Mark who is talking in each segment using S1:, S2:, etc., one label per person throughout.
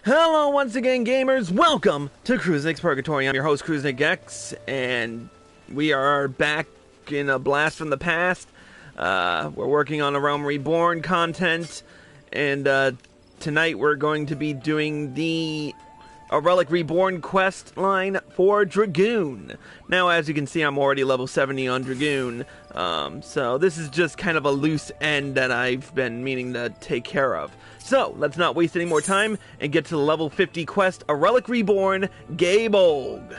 S1: Hello once again, gamers. Welcome to Crusnik's Purgatory. I'm your host, Crusnik X, and we are back in a blast from the past. We're working on a Realm Reborn content, and tonight we're going to be doing the Relic Reborn quest line for Dragoon. Now, as you can see, I'm already level 70 on Dragoon, so this is just kind of a loose end that I've been meaning to take care of. So, let's not waste any more time and get to the level 50 quest, A Relic Reborn, Gae Bolg.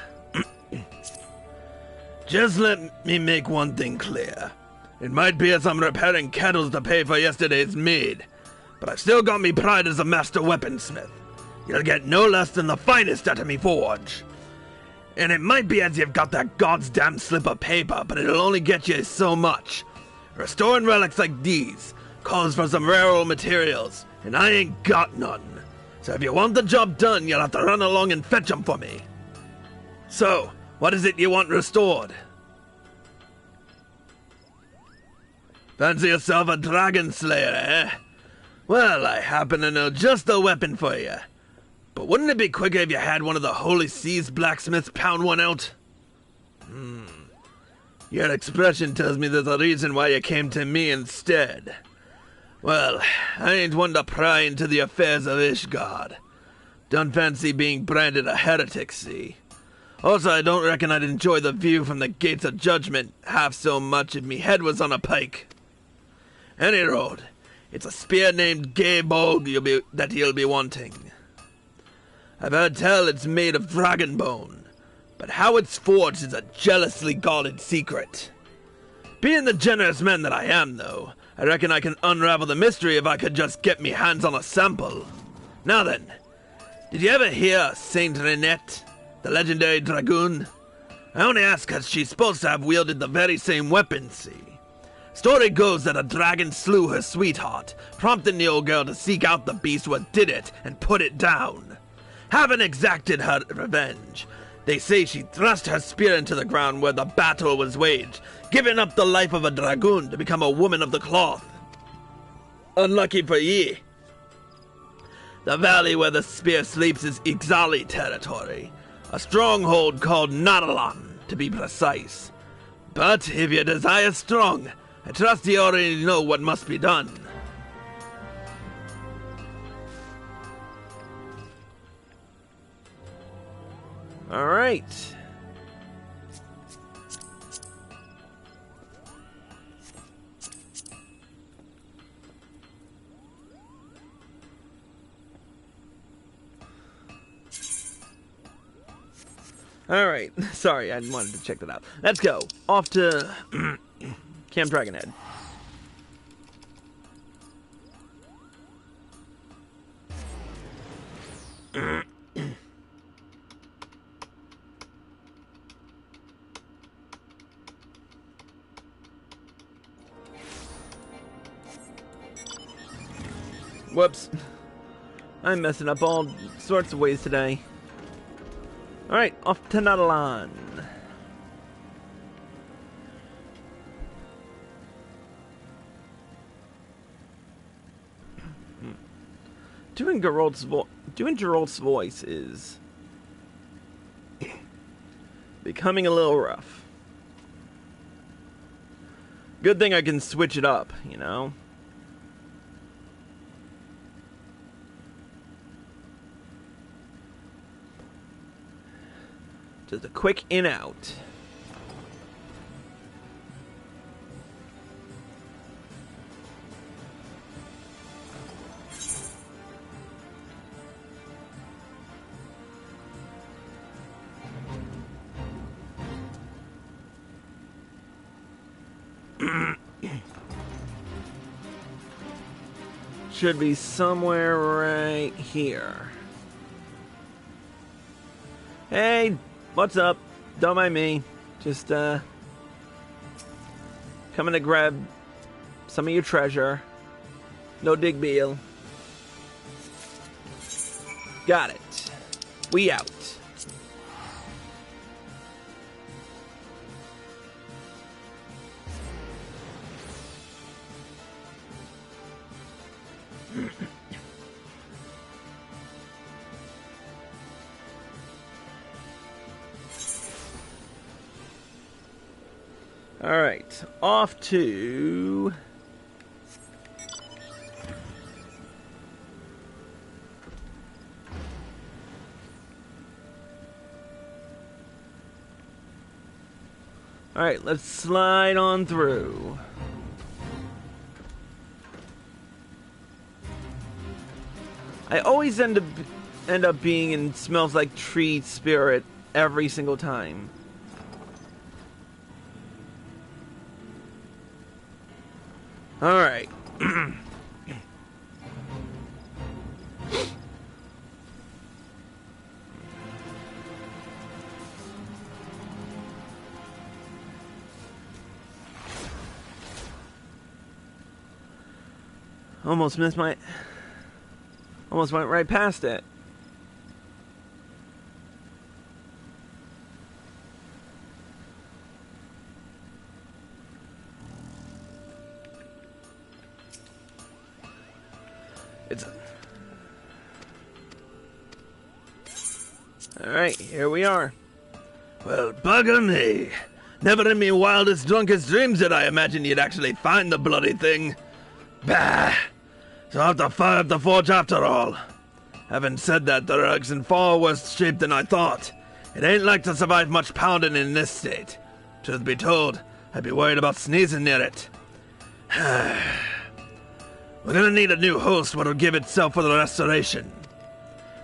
S2: Just let me make one thing clear. It might be as I'm repairing kettles to pay for yesterday's mead, but I've still got me pride as a master weaponsmith. You'll get no less than the finest out of me forge. And it might be as you've got that goddamn slip of paper, but it'll only get you so much. Restoring relics like these calls for some rare old materials, and I ain't got none. So if you want the job done, you'll have to run along and fetch them for me. So, what is it you want restored? Fancy yourself a dragon slayer, eh? Well, I happen to know just the weapon for you. But wouldn't it be quicker if you had one of the Holy Seas blacksmiths pound one out? Your expression tells me there's a reason why you came to me instead. Well, I ain't one to pry into the affairs of Ishgard. Don't fancy being branded a heretic, see? Also, I don't reckon I'd enjoy the view from the gates of judgment half so much if me head was on a pike. Any road, it's a spear named Gae Bolg that you'll be wanting. I've heard tell it's made of dragon bone, but how it's forged is a jealously guarded secret. Being the generous man that I am, though, I reckon I can unravel the mystery if I could just get me hands on a sample. Now then, did you ever hear of Saint Renette, the legendary dragoon? I only ask because she's supposed to have wielded the very same weapon, see? Story goes that a dragon slew her sweetheart, prompting the old girl to seek out the beast what did it and put it down. Having exacted her revenge, they say she thrust her spear into the ground where the battle was waged, giving up the life of a dragoon to become a woman of the cloth. Unlucky for ye, the valley where the spear sleeps is Ixali territory, a stronghold called Nadalan, to be precise. But if your desire is strong, I trust you already know what must be done.
S1: Alright. Alright, sorry, I wanted to check that out. Let's go. Off to Camp Dragonhead. Whoops. I'm messing up all sorts of ways today. Alright, off to Nadalan. Doing Geralt's voice is becoming a little rough. Good thing I can switch it up, you know? Just a quick in-out. Should be somewhere right here. Hey, what's up? Don't mind me. Just, coming to grab some of your treasure. No big deal. Got it. We out. Alright, off to... Alright, let's slide on through. I always end up being in Smells Like Tree Spirit every single time. Alright. Almost missed my... Almost went right past it. It's... Alright, here we are.
S2: Well, bugger me. Never in me wildest, drunkest dreams did I imagine you'd actually find the bloody thing. Bah! So I'll have to fire up the forge after all. Having said that, the rug's in far worse shape than I thought. It ain't like to survive much pounding in this state. Truth be told, I'd be worried about sneezing near it. We're gonna need a new host what'll give itself for the restoration.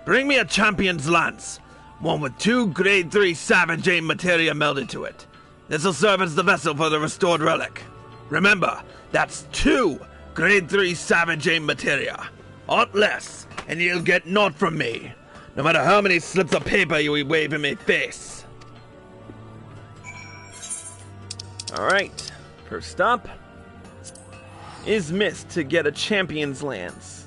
S2: Bring me a champion's lance, one with 2 grade 3 savage aim materia melded to it. This'll serve as the vessel for the restored relic. Remember, that's 2 grade 3 savage aim materia. Aught less, and you'll get naught from me, no matter how many slips of paper you wave in my face.
S1: Alright, first stop is Mist to get a champion's lance.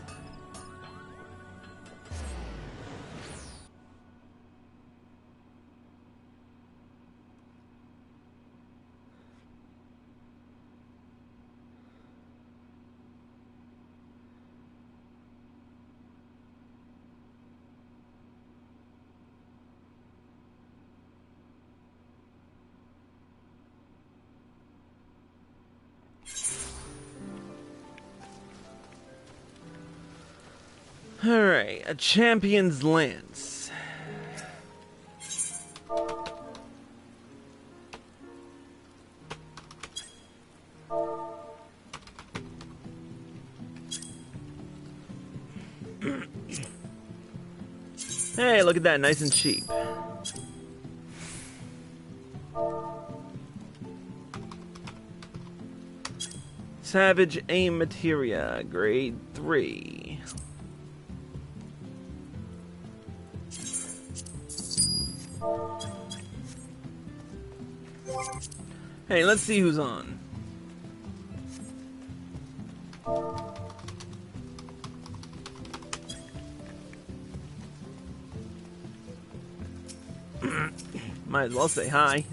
S1: Alright, a champion's lance. Hey, look at that, nice and cheap. Savage aim materia, grade 3. Hey, let's see who's on. Might as well say hi.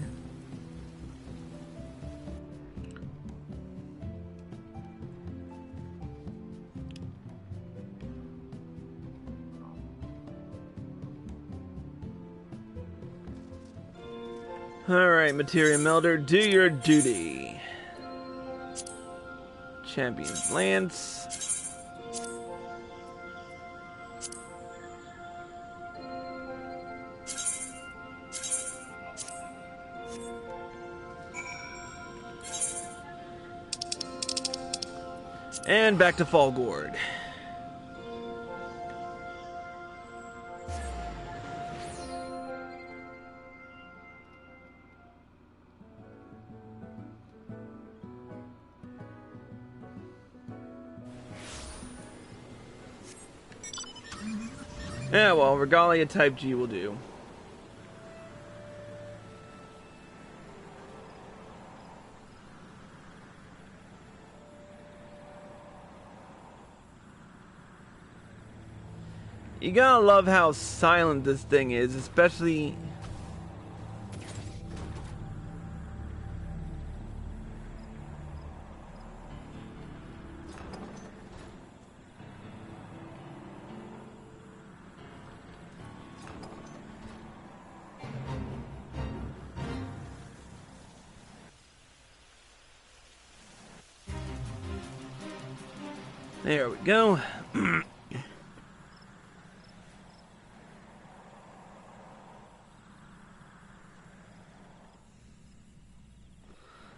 S1: Alright, Materia Melder, do your duty. Champion's Lance. And back to Fallgord. Yeah, well, Regalia type G will do. You gotta love how silent this thing is, especially... There we go.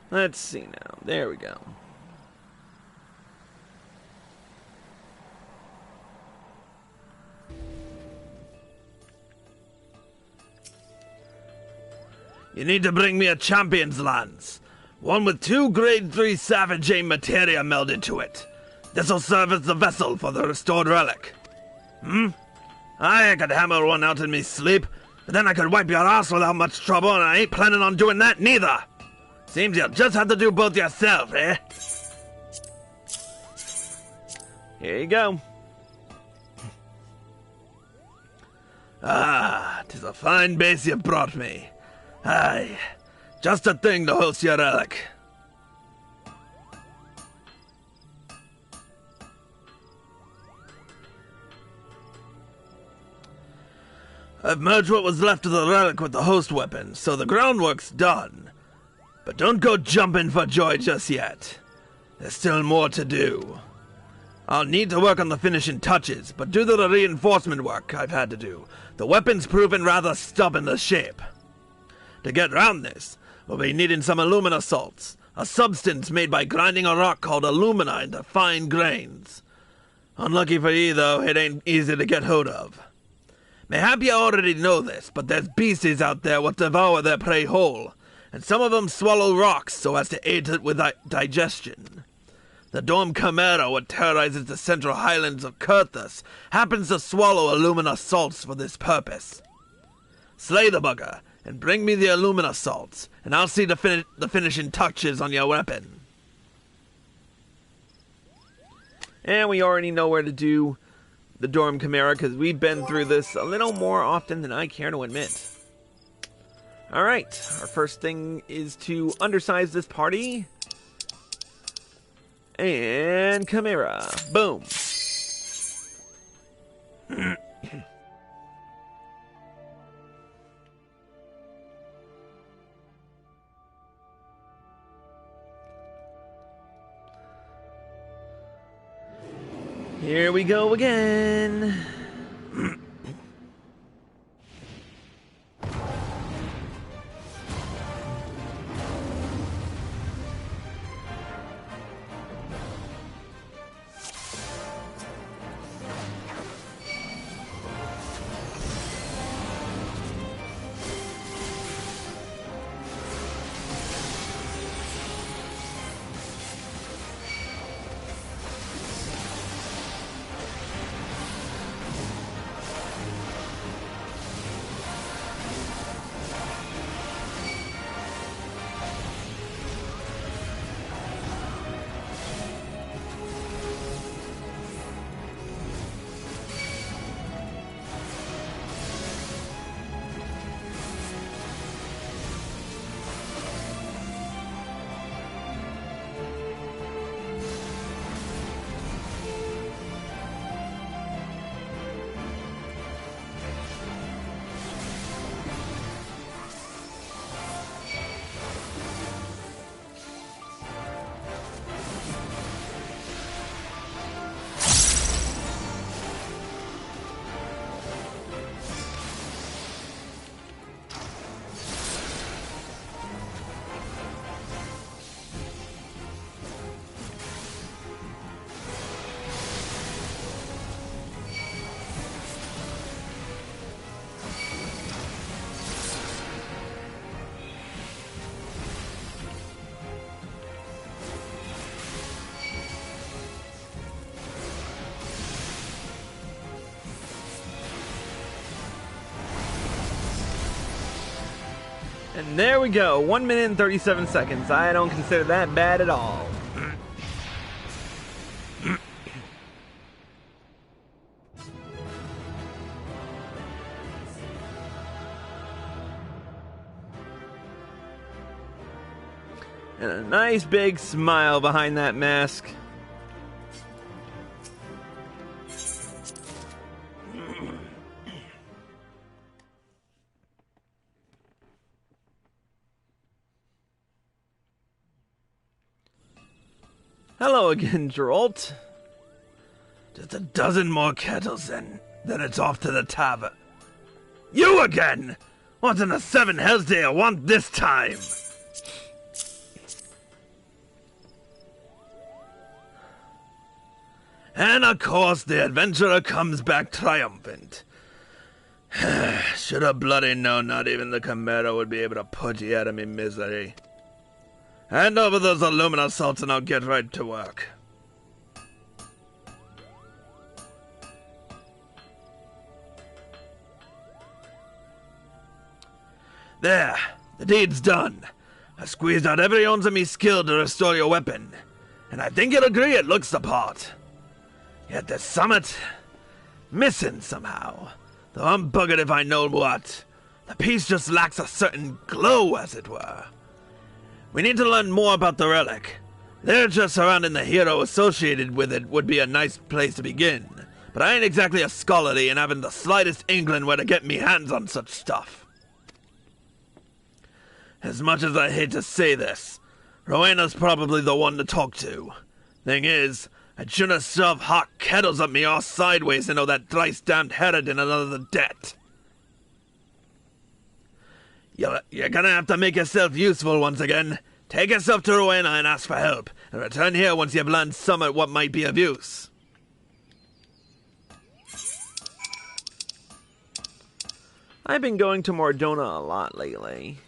S1: Let's see now. There we go.
S2: You need to bring me a champion's lance. One with 2 grade 3 Savage Aim materia melded to it. This'll serve as the vessel for the restored relic. I could hammer one out in me sleep, but then I could wipe your ass without much trouble, and I ain't planning on doing that neither. Seems you'll just have to do both yourself, eh?
S1: Here you go.
S2: Ah, 'tis a fine base you brought me. Aye, just a thing to host your relic. I've merged what was left of the relic with the host weapon, so the groundwork's done. But don't go jumping for joy just yet. There's still more to do. I'll need to work on the finishing touches, but due to the reinforcement work I've had to do, the weapon's proven rather stubborn to shape. To get round this, we'll be needing some alumina salts, a substance made by grinding a rock called alumina into fine grains. Unlucky for ye, though, it ain't easy to get hold of. Mayhap you already know this, but there's beasties out there what devour their prey whole, and some of them swallow rocks so as to aid it with digestion. The Dorm Chimera, what terrorizes the central highlands of Kurthus, happens to swallow alumina salts for this purpose. Slay the bugger, and bring me the alumina salts, and I'll see the finishing touches on your weapon.
S1: And we already know where to do the Dorm Chimera, because we've been through this a little more often than I care to admit. Alright, our first thing is to undersize this party. And Chimera. Boom. Here we go again. And there we go, 1 minute and 37 seconds. I don't consider that bad at all. And a nice big smile behind that mask. Hello again, Geralt.
S2: Just a dozen more kettles, then it's off to the tavern. You again? What in the seven hells do you want this time? And of course the adventurer comes back triumphant. Should have bloody known not even the Chimera would be able to put you out of me misery. Hand over those alumina salts and I'll get right to work. There, the deed's done. I squeezed out every ounce of me skill to restore your weapon, and I think you'll agree it looks the part. Yet the summit, missing somehow. Though I'm buggered if I know what. The piece just lacks a certain glow, as it were. We need to learn more about the relic. Literature surrounding the hero associated with it would be a nice place to begin, but I ain't exactly a scholarly and haven't the slightest inkling where to get me hands on such stuff. As much as I hate to say this, Rowena's probably the one to talk to. Thing is, I shouldn't have shoved hot kettles up me arse sideways and owe that thrice-damned Herod in another debt. You're gonna have to make yourself useful once again. Take yourself to Rowena and ask for help, and return here once you've learned some of what might be of use.
S1: I've been going to Mordona a lot lately.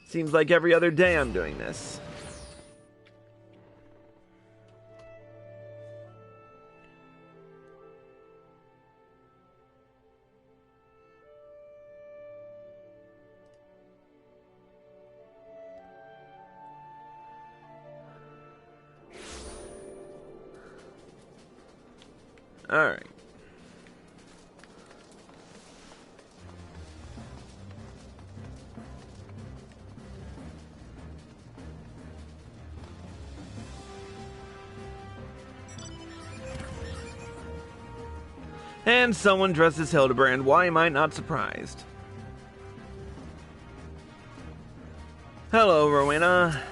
S1: Seems like every other day I'm doing this. All right. And someone dressed as Hildebrand. Why am I not surprised? Hello, Rowena.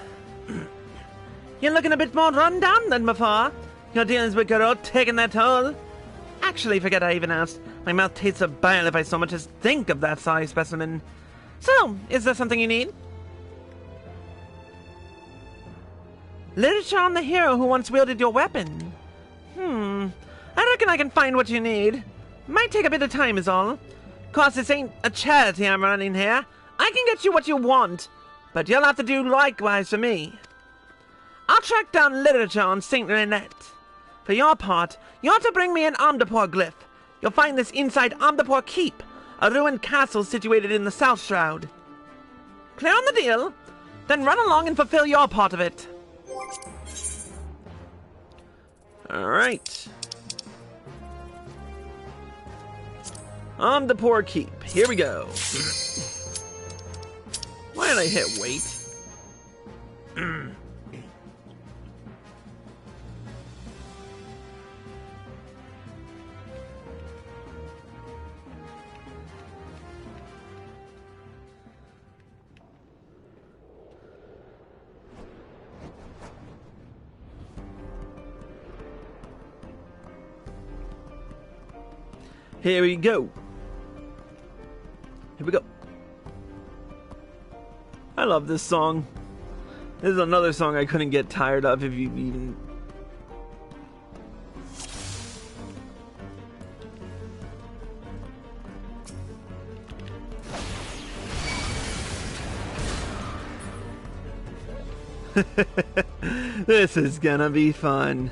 S3: You're looking a bit more run down than before. Your dealings with Garot taking their toll. Actually, forget I even asked. My mouth tastes of bile if I so much as think of that sorry specimen. So, is there something you need? Literature on the hero who once wielded your weapon. I reckon I can find what you need. Might take a bit of time is all. Course, this ain't a charity I'm running here. I can get you what you want, but you'll have to do likewise for me. I'll track down literature on St. Renette. For your part, you're to bring me an Omnipore glyph. You'll find this inside Omnipore Keep, a ruined castle situated in the South Shroud. Clear on the deal? Then run along and fulfill your part of it.
S1: Alright. Omnipore Keep. Here we go. Why did I hit wait? Here we go. Here we go. I love this song. This is another song I couldn't get tired of if you even... This is gonna be fun.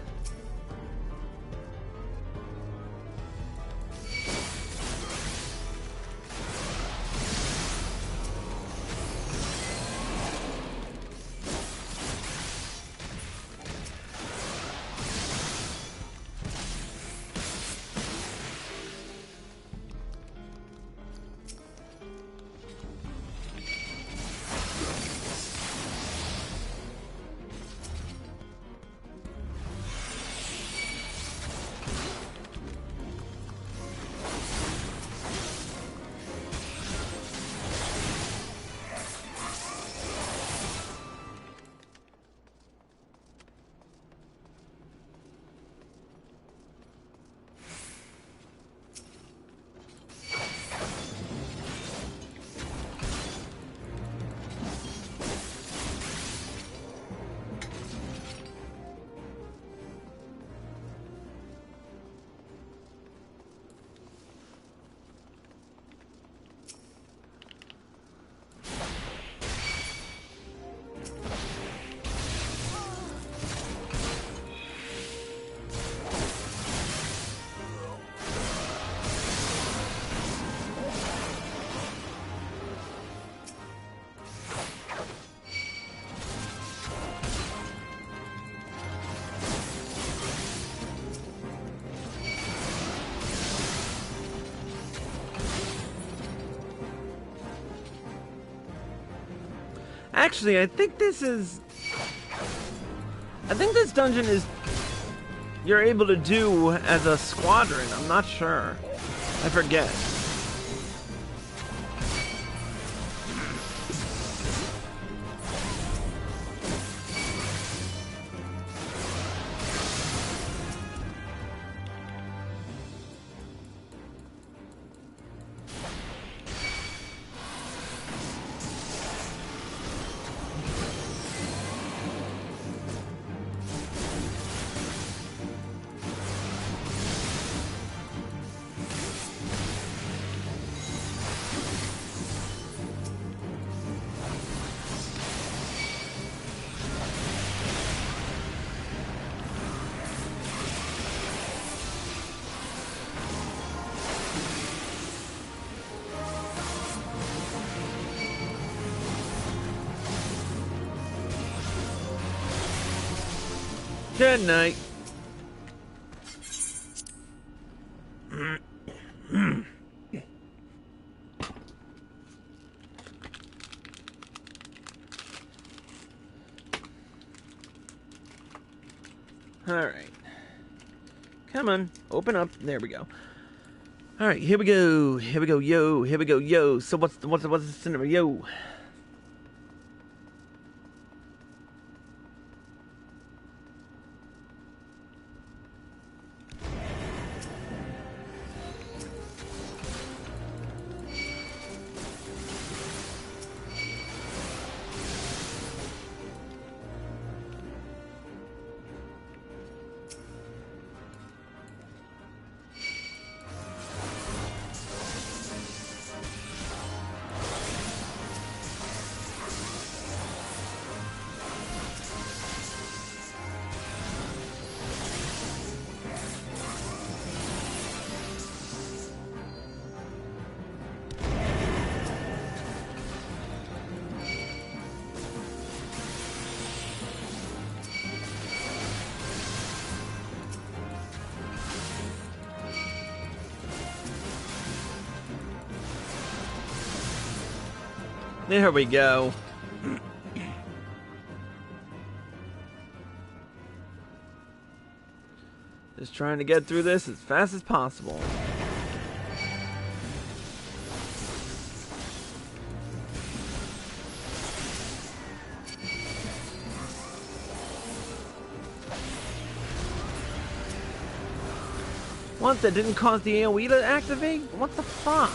S1: Actually, I think this dungeon is you're able to do as a squadron. I'm not sure. I forget. Good night. Alright. Come on, open up. There we go. Alright, here we go. Here we go, yo. Here we go, yo. So what's the scenario? There we go. Just trying to get through this as fast as possible. What? That didn't cause the AoE to activate? What the fuck?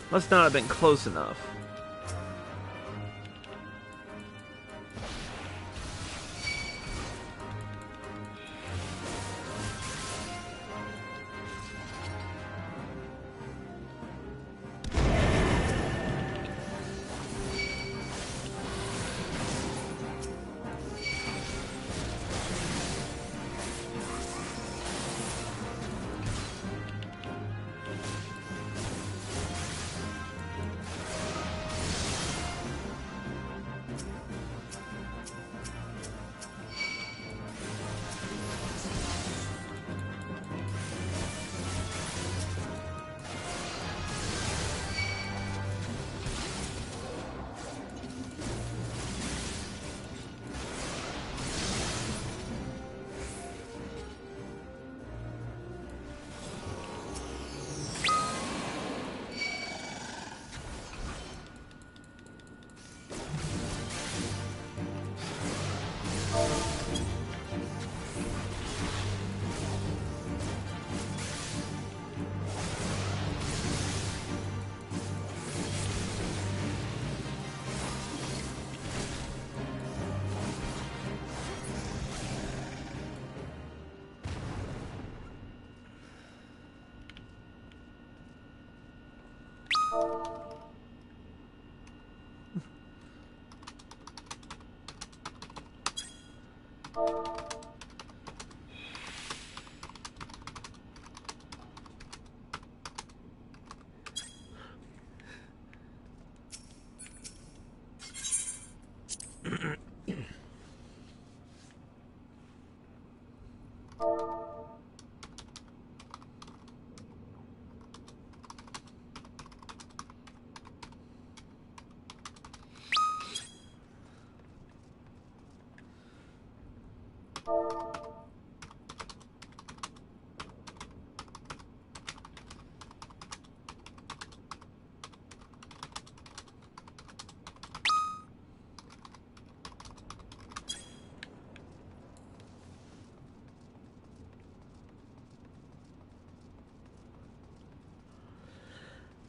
S1: Must not have been close enough.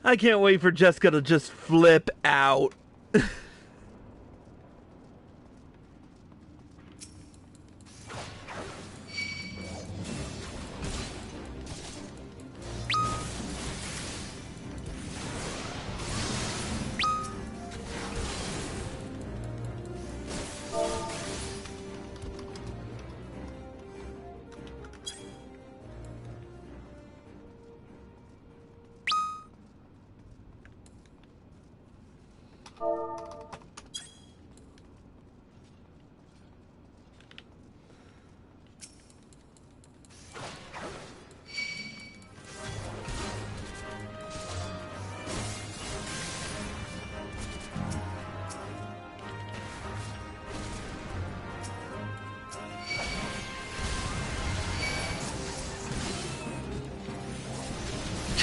S1: I can't wait for Jessica to just flip out.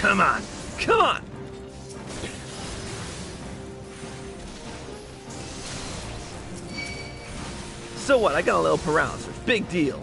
S1: Come on! Come on! So what? I got a little paralysis. Big deal.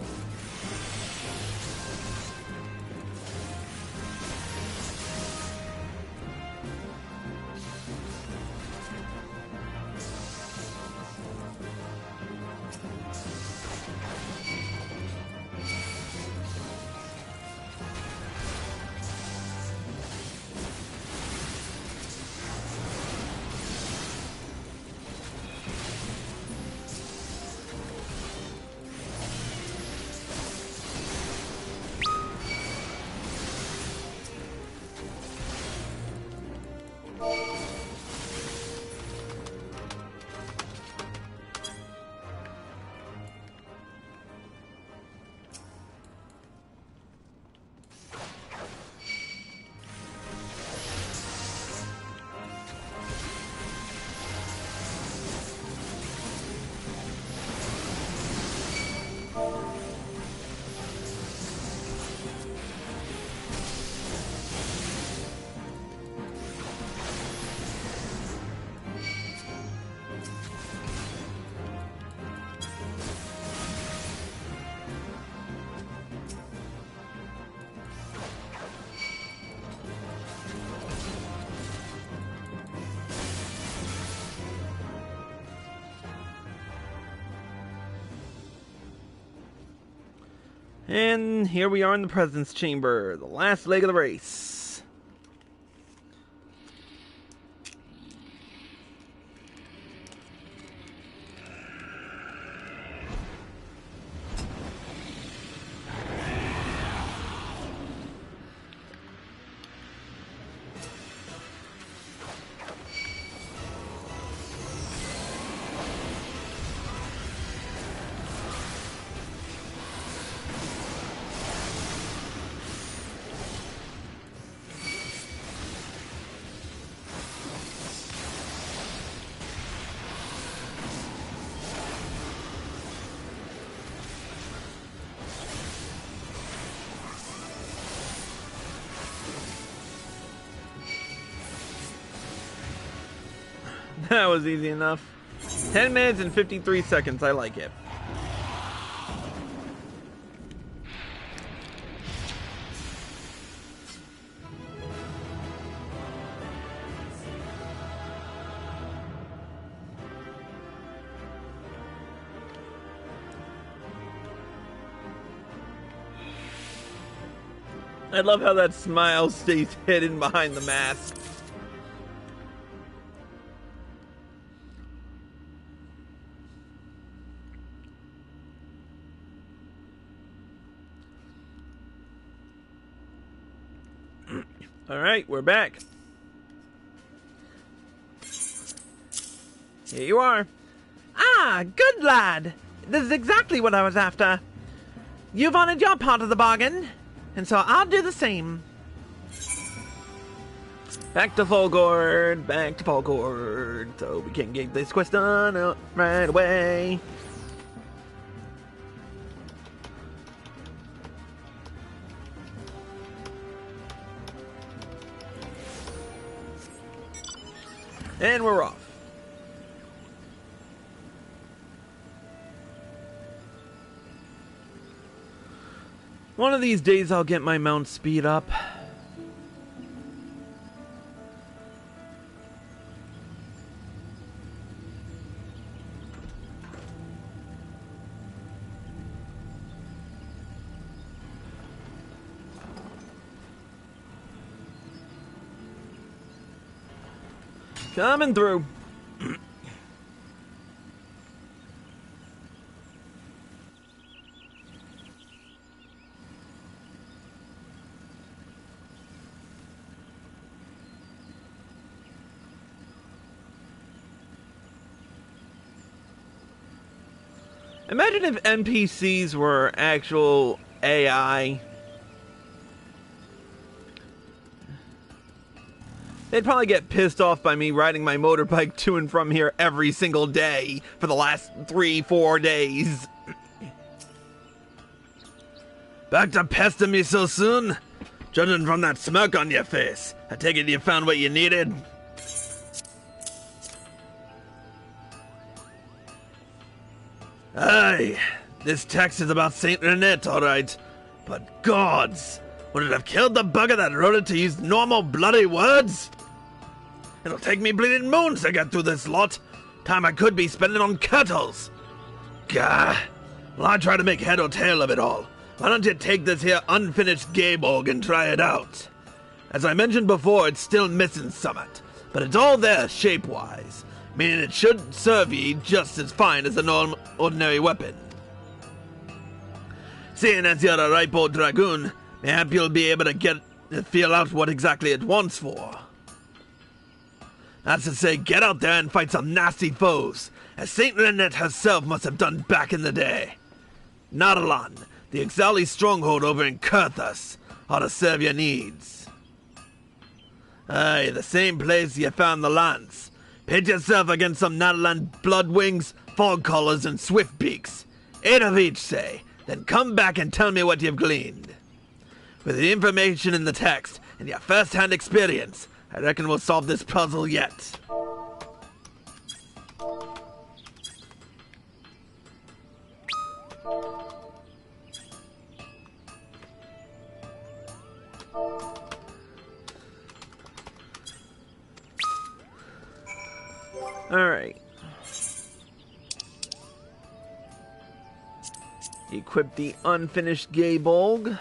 S1: And here we are in the President's Chamber, the last leg of the race. That was easy enough. 10 minutes and 53 seconds. I like it. I love how that smile stays hidden behind the mask. Alright, we're back. Here you are.
S3: Ah, good lad. This is exactly what I was after. You've honored your part of the bargain, and so I'll do the same.
S1: Back to Folgord, back to Folgord. So we can get this quest done right away. And we're off. One of these days I'll get my mount speed up. Coming through. Imagine if NPCs were actual AI. They'd probably get pissed off by me riding my motorbike to and from here every single day for the last 3-4 days.
S2: Back to pester me so soon? Judging from that smirk on your face, I take it you found what you needed? Aye, this text is about Saint Renette, alright. But gods, would it have killed the bugger that wrote it to use normal bloody words? It'll take me bleeding moons to get through this lot. Time I could be spending on kettles. Gah. Well, I try to make head or tail of it all. Why don't you take this here unfinished Gae Bolg and try it out? As I mentioned before, it's still missing summit, but it's all there shape-wise, meaning it should serve ye just as fine as an ordinary weapon. Seeing as you're a ripe old dragoon, mayhap you'll be able to feel out what exactly it wants for. That's to say, get out there and fight some nasty foes, as Saint Renette herself must have done back in the day. Nadalan, the Ixali stronghold over in Kurthus, ought to serve your needs. Aye, the same place you found the lance. Pit yourself against some Nadalan bloodwings, fog collars, and swift beaks. 8 of each, say, then come back and tell me what you've gleaned. With the information in the text and your first-hand experience, I reckon we'll solve this puzzle yet.
S1: Alright. Equip the unfinished Gae Bolg.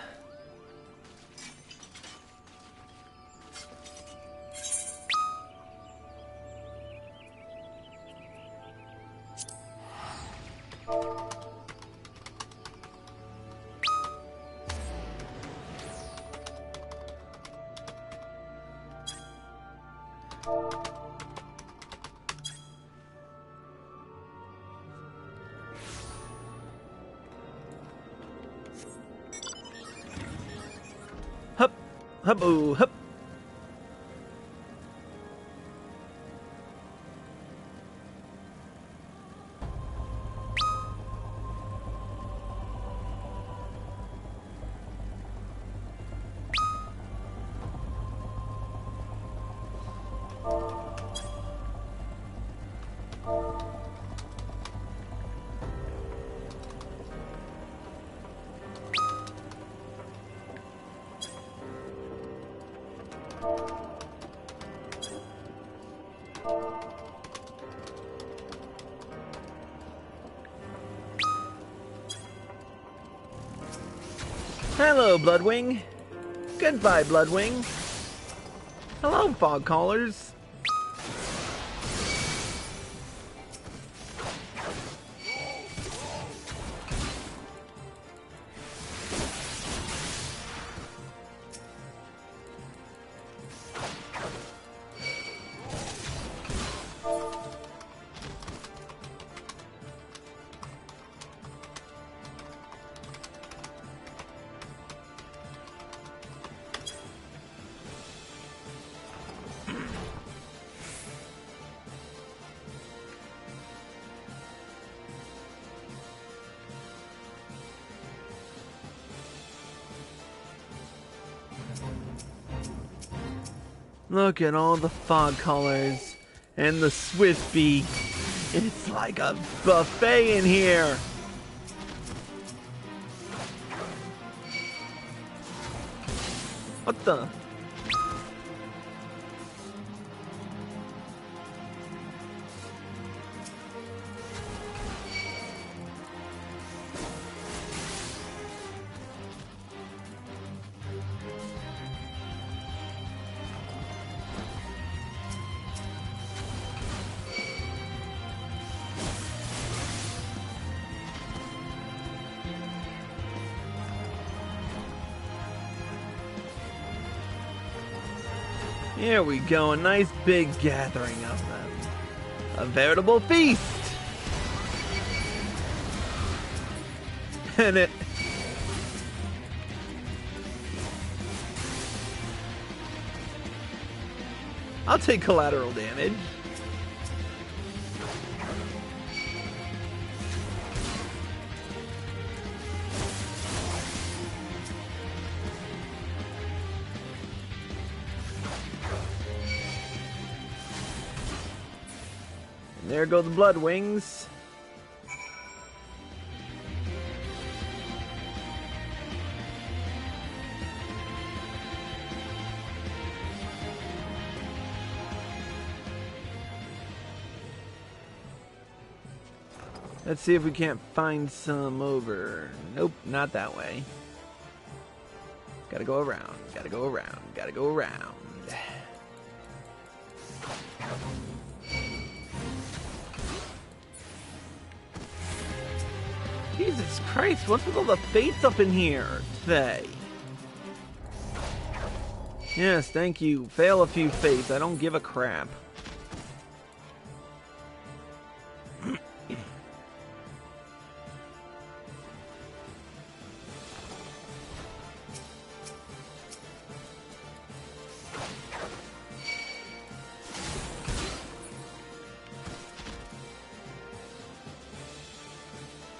S1: Hup, hup, oh, hup. Hello, Bloodwing. Goodbye, Bloodwing. Hello, Fog Callers. Look at all the fog colors. And the Swift-Bee. It's like a buffet in here. What the? Here we go, a nice big gathering of them. A veritable feast! And it... I'll take collateral damage. There go the blood wings. Let's see if we can't find some over. Nope, not that way. Gotta go around, gotta go around, gotta go around. Jesus Christ, what's with all the fates up in here today? Yes, thank you. Fail a few fates. I don't give a crap.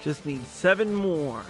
S1: Just need 7 more.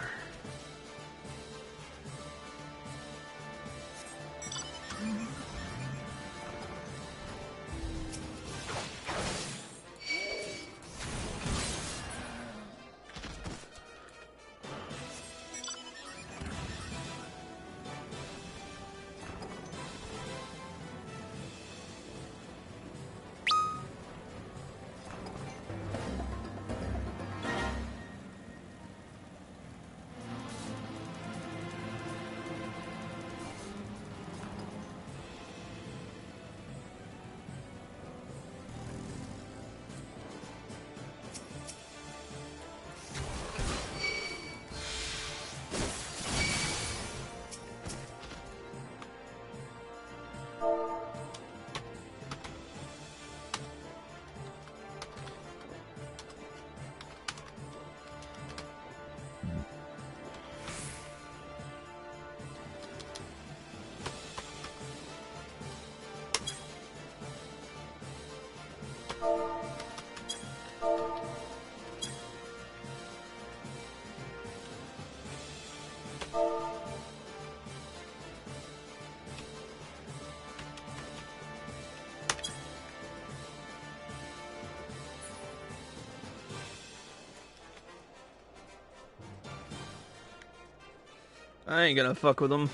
S1: I ain't gonna fuck with them.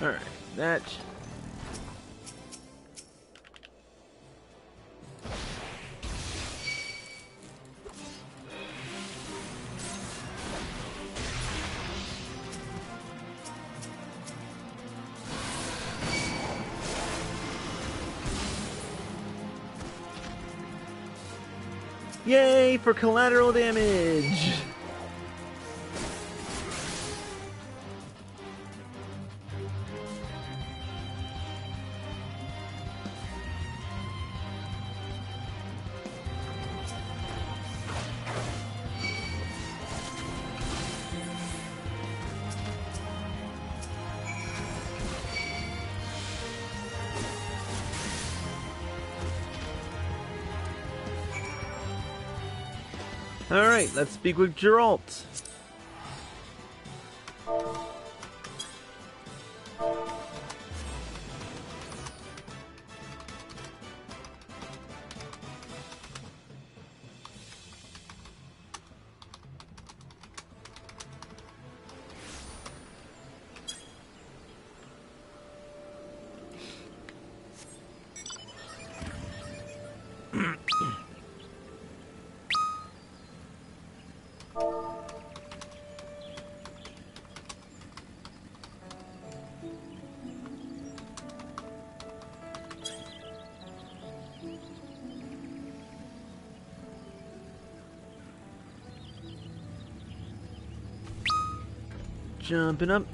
S1: Alright, that... Yay for collateral damage! Alright, let's speak with Geralt. Jumping up.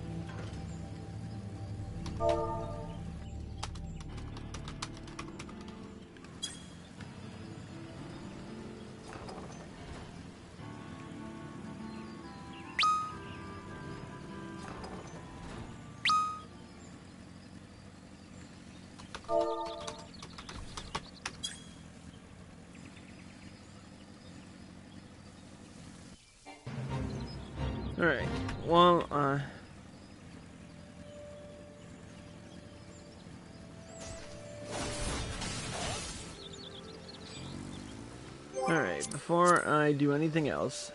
S1: Alright, well, alright, before I do anything else,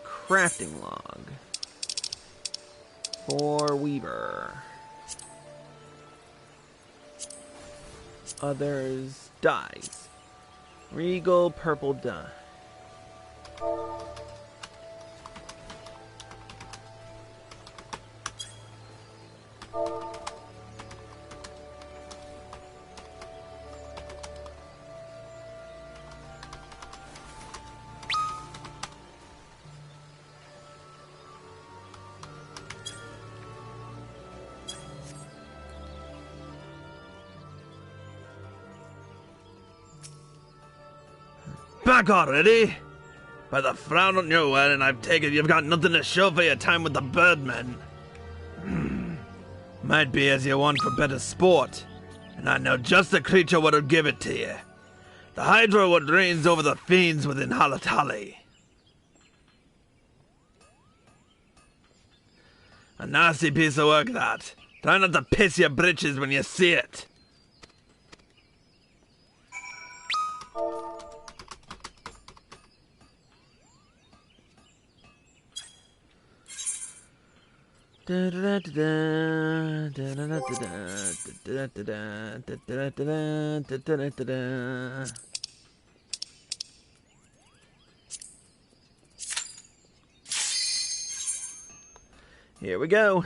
S1: crafting log for Weaver. Others, dyes. Regal purple dye.
S2: Back already? By the frown on your wedding, I've taken you've got nothing to show for your time with the birdmen. Might be as you want for better sport, and I know just the creature what would give it to you. The Hydra what reigns over the fiends within Halatali. A nasty piece of work, that. Try not to piss your britches when you see it.
S1: Here we go.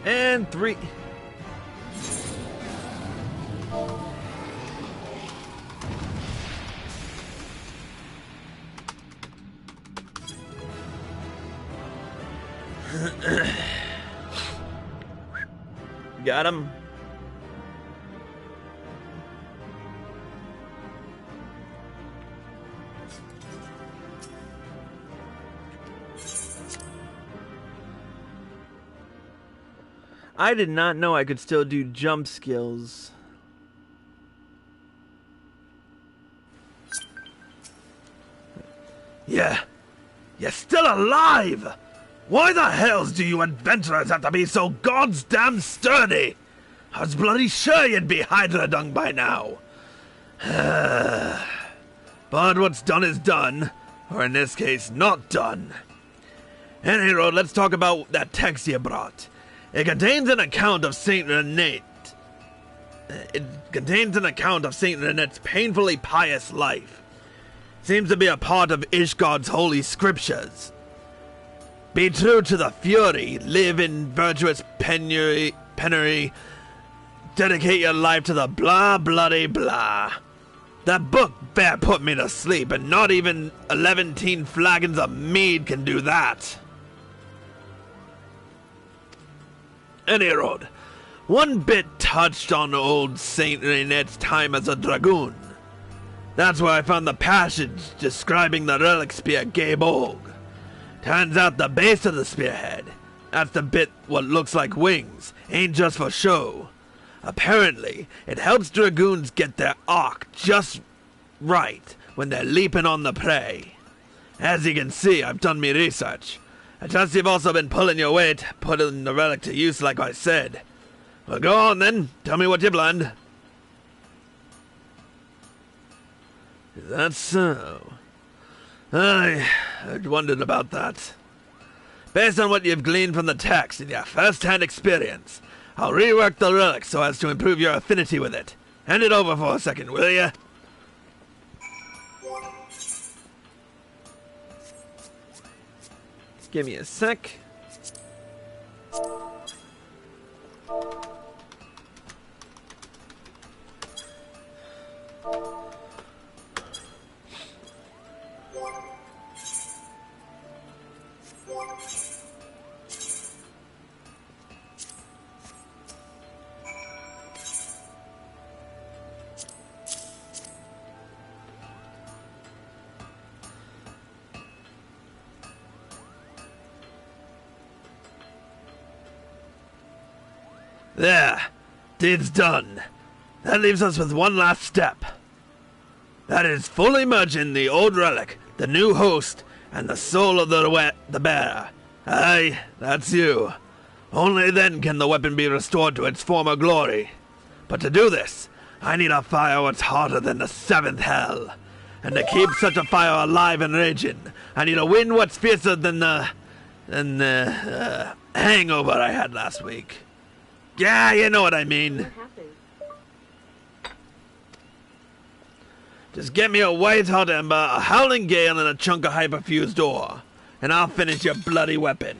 S1: And 3. Got him. I did not know I could still do jump skills.
S2: Yeah, you're still alive! Why the hells do you adventurers have to be so goddamn sturdy? I was bloody sure you'd be Hydra dung by now. But what's done is done, or in this case, not done. Anyway, let's talk about that text you brought. It contains an account of Saint Renate's painfully pious life. Seems to be a part of Ishgard's holy scriptures. Be true to the Fury, live in virtuous penury, dedicate your life to the blah bloody blah. That book fair put me to sleep, and not even 11 flagons of mead can do that. Any road, one bit touched on old Saint Renate's time as a dragoon. That's where I found the passage describing the relic spear Gae Bolg. Turns out the base of the spearhead, that's the bit what looks like wings, ain't just for show. Apparently, it helps dragoons get their arc just right when they're leaping on the prey. As you can see, I've done me research. I trust you've also been pulling your weight, putting the relic to use like I said. Well, go on then, tell me what you've learned. Is that so? I'd wondered about that. Based on what you've gleaned from the text and your first-hand experience, I'll rework the relic so as to improve your affinity with it. Hand it over for a second, will ya?
S1: Give me a sec.
S2: There, deed's done. That leaves us with one last step. That is fully merging the old relic, the new host, and the soul of the bearer. Aye, that's you. Only then can the weapon be restored to its former glory. But to do this, I need a fire what's hotter than the seventh hell. And to keep such a fire alive and raging, I need a wind what's fiercer than the hangover I had last week. Yeah, you know what I mean. Just get me a white hot ember, a howling gale, and a chunk of hyperfused ore, and I'll finish your bloody weapon.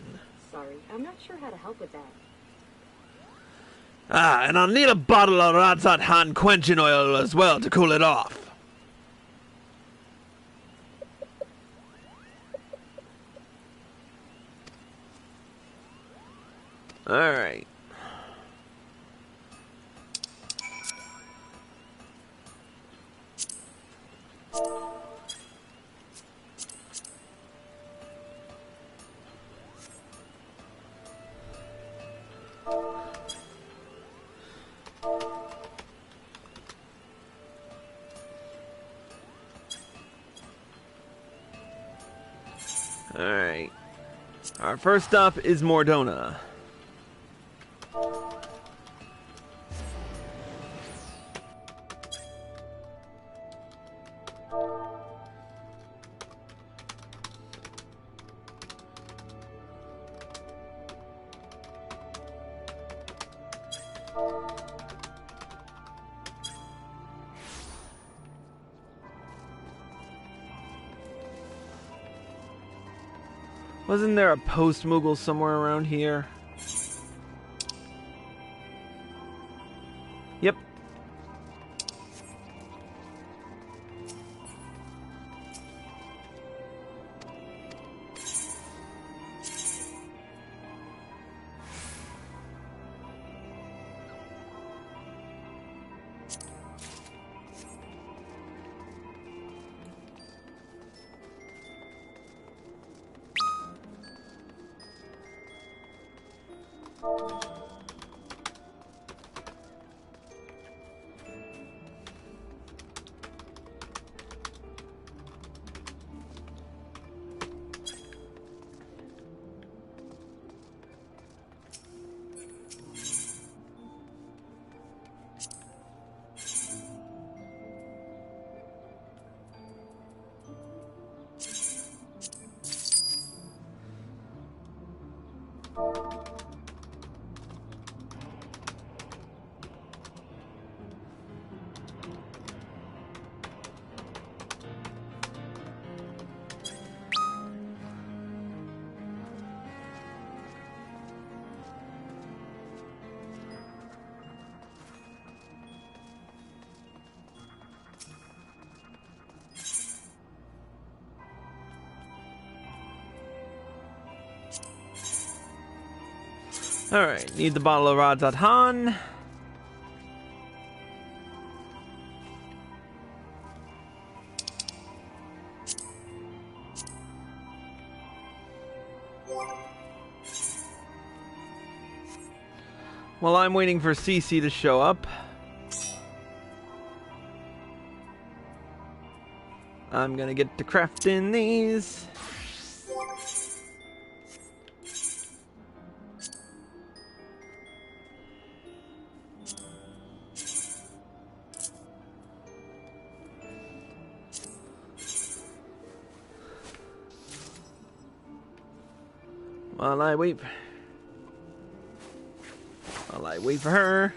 S4: Sorry, I'm not sure how to help with that.
S2: Ah, and I'll need a bottle of Ratzat Han quenching oil as well to cool it off.
S1: Alright. Alright. Our first stop is Mordona. Wasn't there a post-Moogle somewhere around here? Alright, need the bottle of Radzatan. While I'm waiting for CC to show up, I'm gonna get to crafting these. While I wait for her.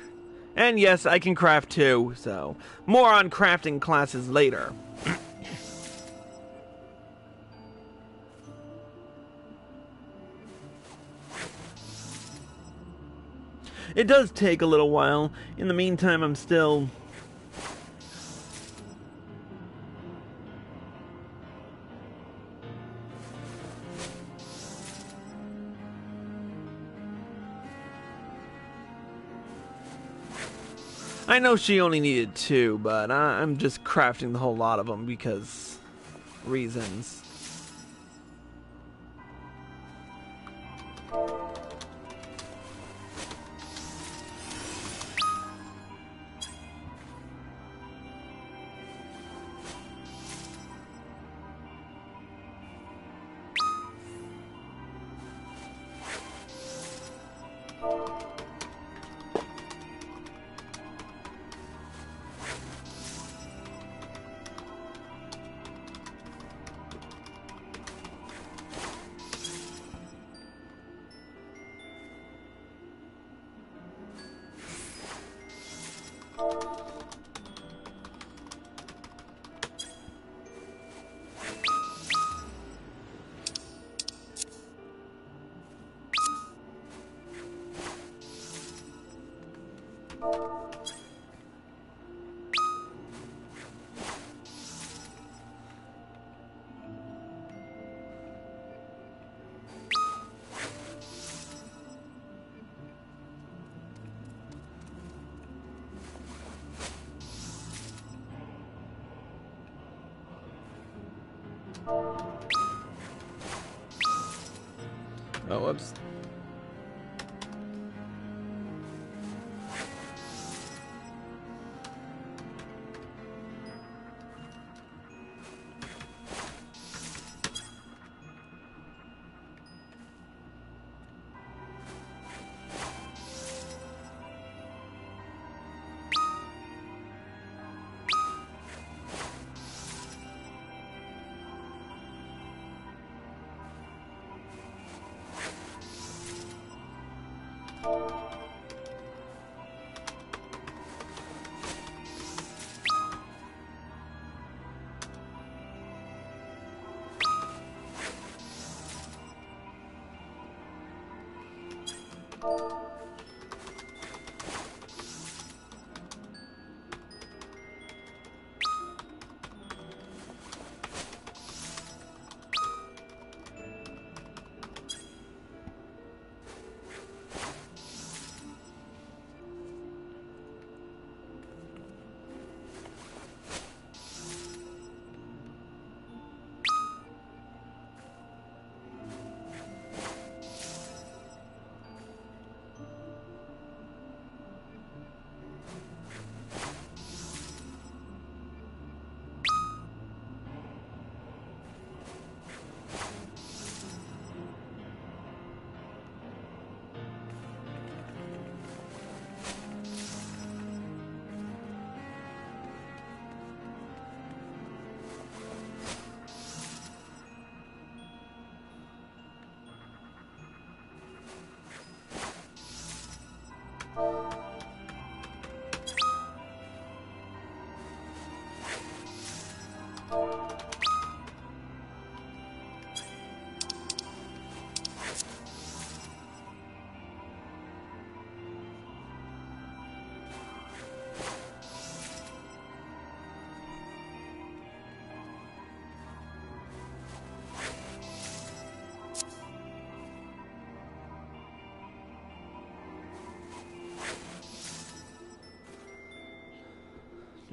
S1: And yes, I can craft too, so more on crafting classes later. It does take a little while. In the meantime, I'm still... I know she only needed 2, but I'm just crafting the whole lot of them because reasons. Oh, whoops.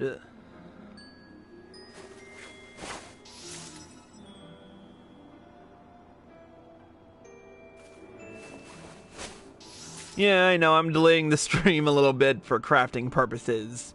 S1: Ugh. Yeah, I know, I'm delaying the stream a little bit for crafting purposes.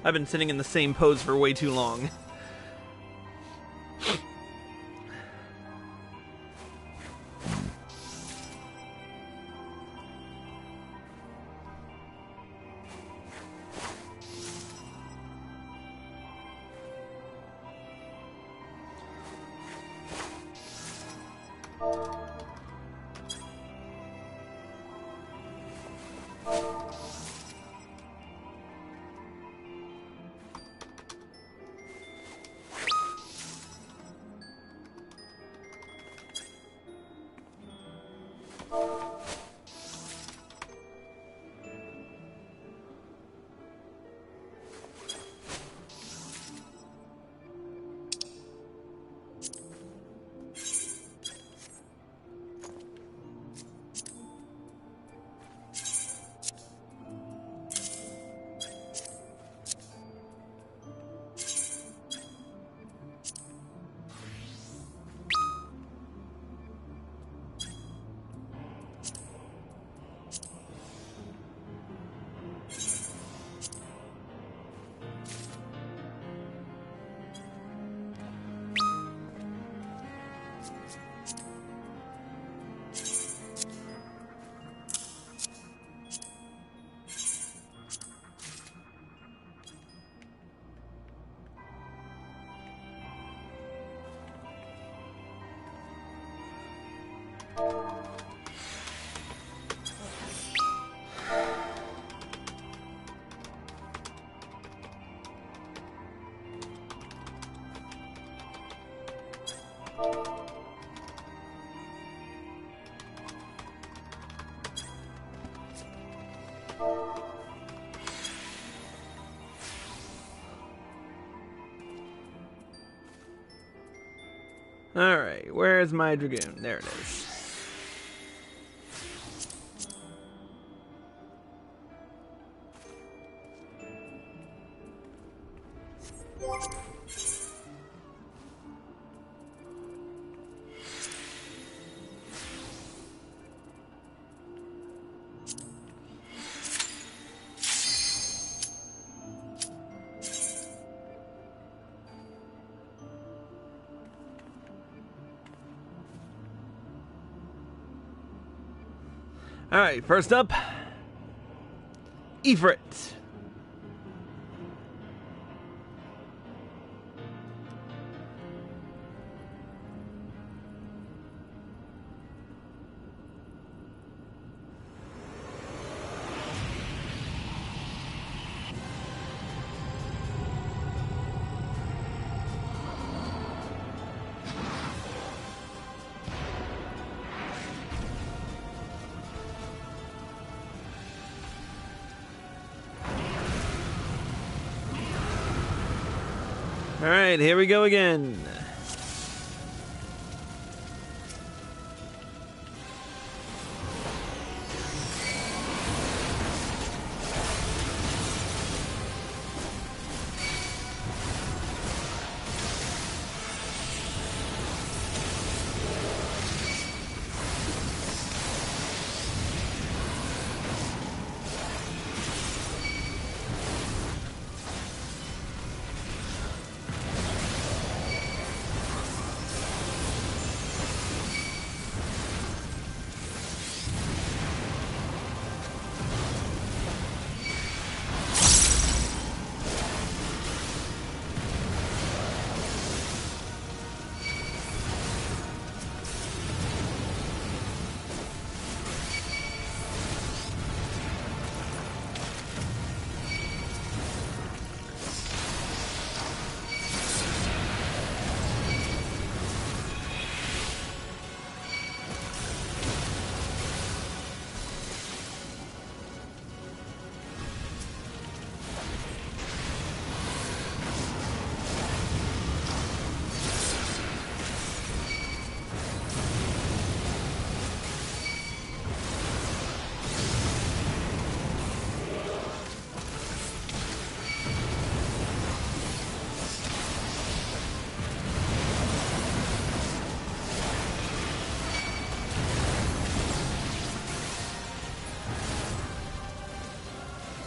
S1: I've been sitting in the same pose for way too long. Alright, where's my Dragoon? There it is. Alright, first up, Ifrit. Alright, here we go again.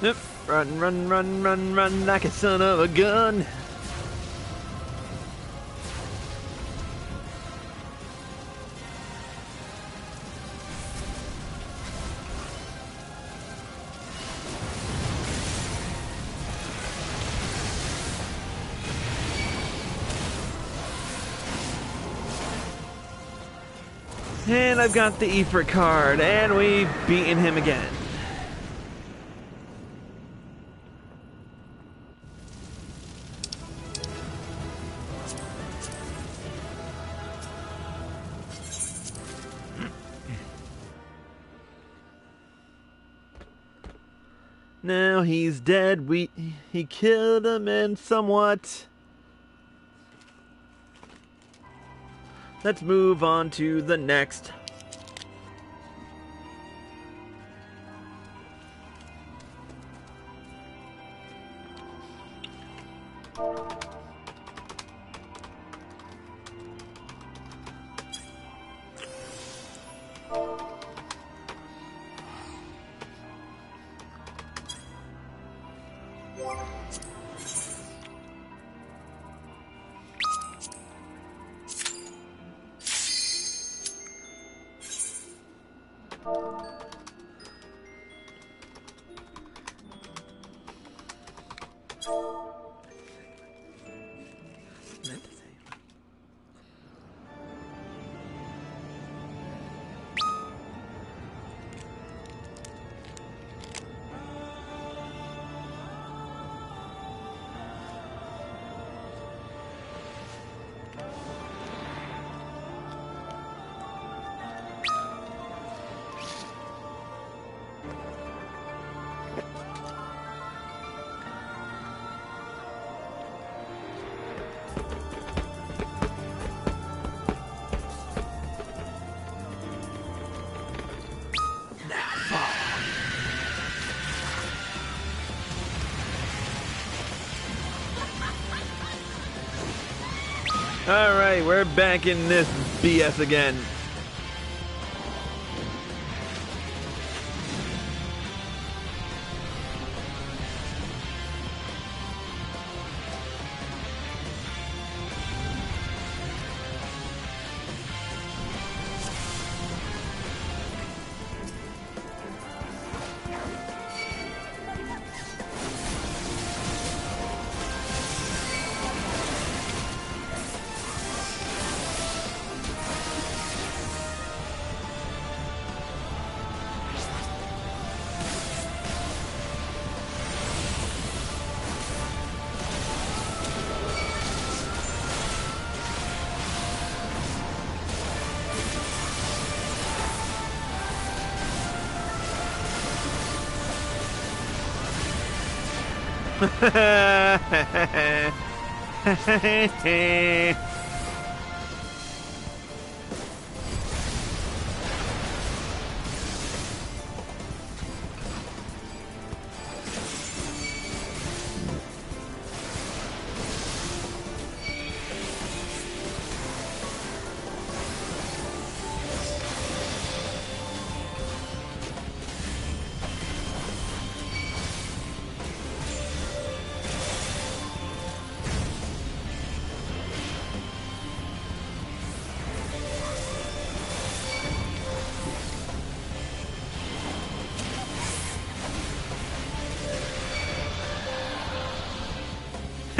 S1: Yep. Run, run, run, run, run like a son of a gun. And I've got the Ifrit card, and we've beaten him again. Now he's dead. He killed him and somewhat. Let's move on to the next. Alright, we're back in this BS again.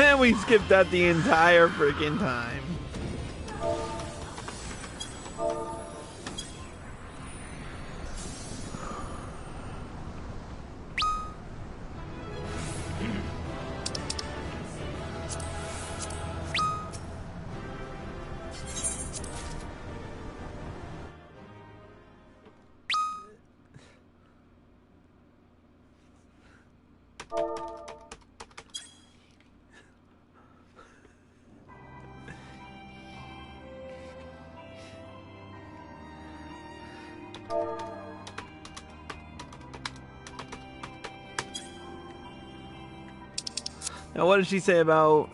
S1: And we skipped that the entire freaking time. Now, what did she say about...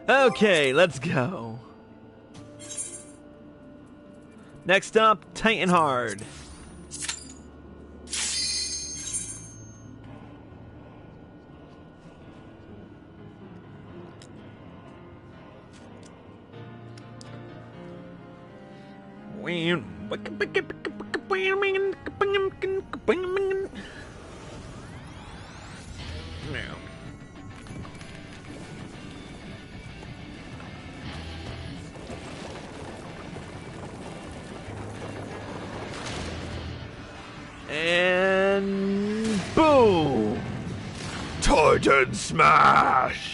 S1: Okay, let's go. Next up, Titan Hard. And boom!
S2: Titan Smash!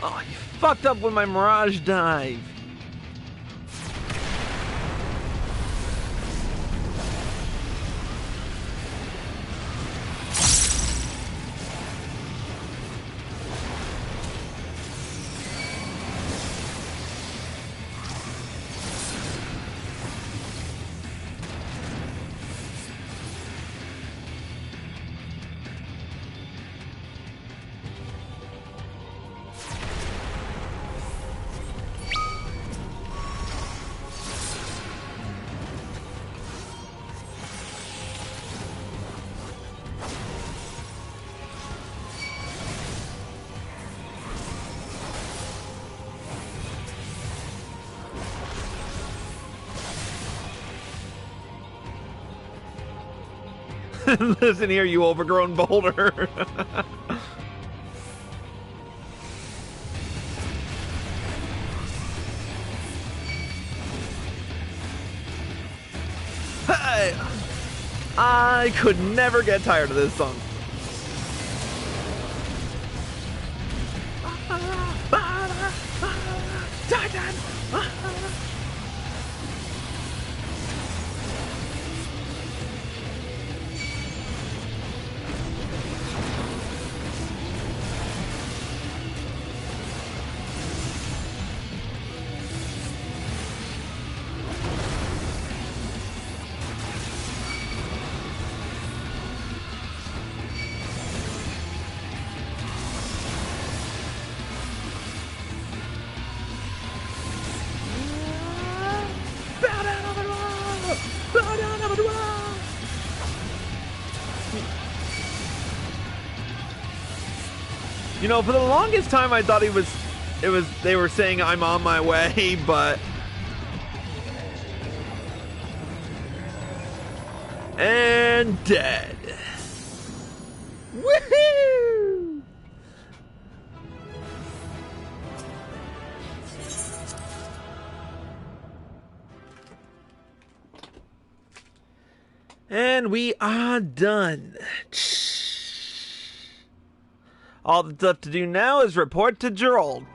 S1: Oh, you fucked up with my Mirage Dive. Listen here, you overgrown boulder. Hey! I could never get tired of this song. Titan! You know, for the longest time I thought they were saying I'm on my way, but and dead. Woohoo! And we are done. All that's left to do now is report to Geralt.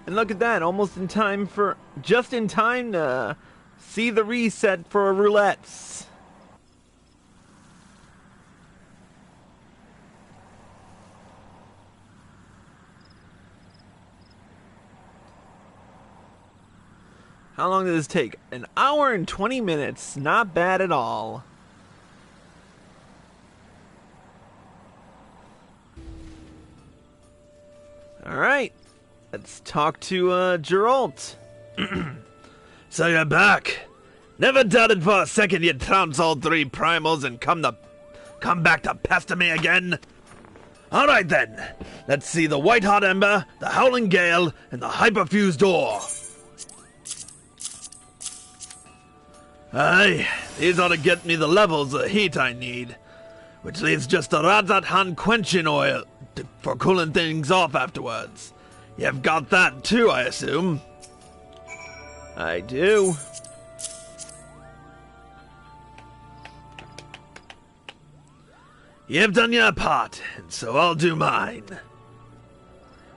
S1: And look at that, almost in time for... just in time to see the reset for roulettes. How long did this take? An hour and 20 minutes. Not bad at all. Alright. Let's talk to Geralt.
S2: So you're back. Never doubted for a second you'd trounce all 3 primals and come back to pester me again. Alright then. Let's see the White Hot Ember, the Howling Gale, and the Hyperfused Ore. Aye, these ought to get me the levels of heat I need. Which leaves just the Radzat quenching oil for cooling things off afterwards. You've got that too, I assume?
S1: I do.
S2: You've done your part, and so I'll do mine.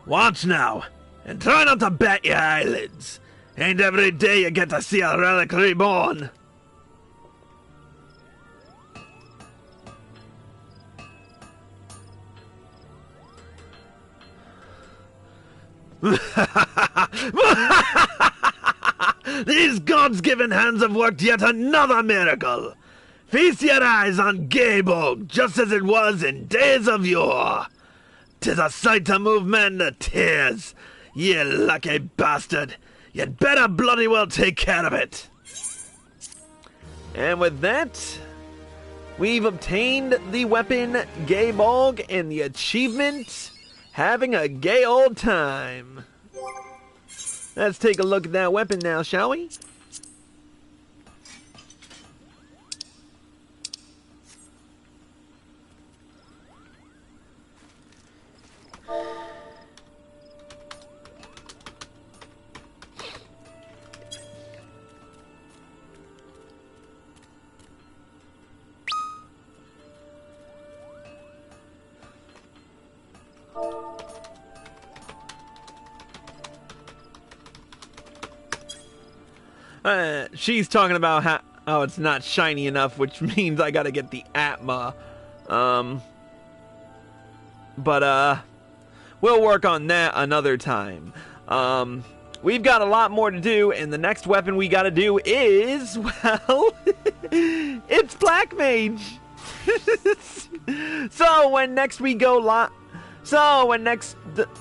S2: Watch now, and try not to bat your eyelids. Ain't every day you get to see a Relic Reborn. These gods-given hands have worked yet another miracle. Feast your eyes on Gae Bolg, just as it was in days of yore. 'Tis a sight to move men to tears. Ye lucky bastard. You'd better bloody well take care of it.
S1: And with that, we've obtained the weapon Gae Bolg and the achievement Having a Gay Old Time. Let's take a look at that weapon now, shall we? She's talking about how it's not shiny enough, which means I gotta get the Atma. But we'll work on that another time. We've got a lot more to do, and the next weapon we gotta do is, well, it's Black Mage. So when next we go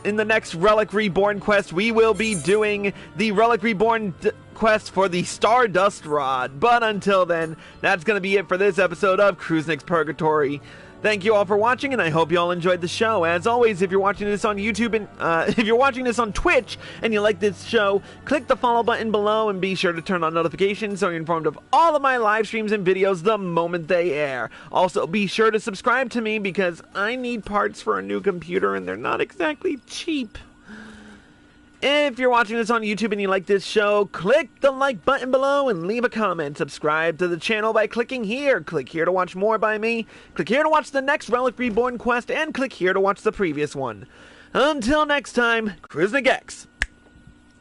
S1: in the next Relic Reborn quest, we will be doing the Relic Reborn quest for the Stardust Rod. But until then, that's going to be it for this episode of Crusnik's Purgatory. Thank you all for watching, and I hope you all enjoyed the show. As always, if you're watching this on YouTube and if you're watching this on Twitch and you like this show, click the follow button below and be sure to turn on notifications so you're informed of all of my live streams and videos the moment they air. Also, be sure to subscribe to me because I need parts for a new computer and they're not exactly cheap. If you're watching this on YouTube and you like this show, click the like button below and leave a comment. Subscribe to the channel by clicking here. Click here to watch more by me. Click here to watch the next Relic Reborn quest, and click here to watch the previous one. Until next time, Crusnik X,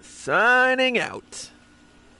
S1: signing out.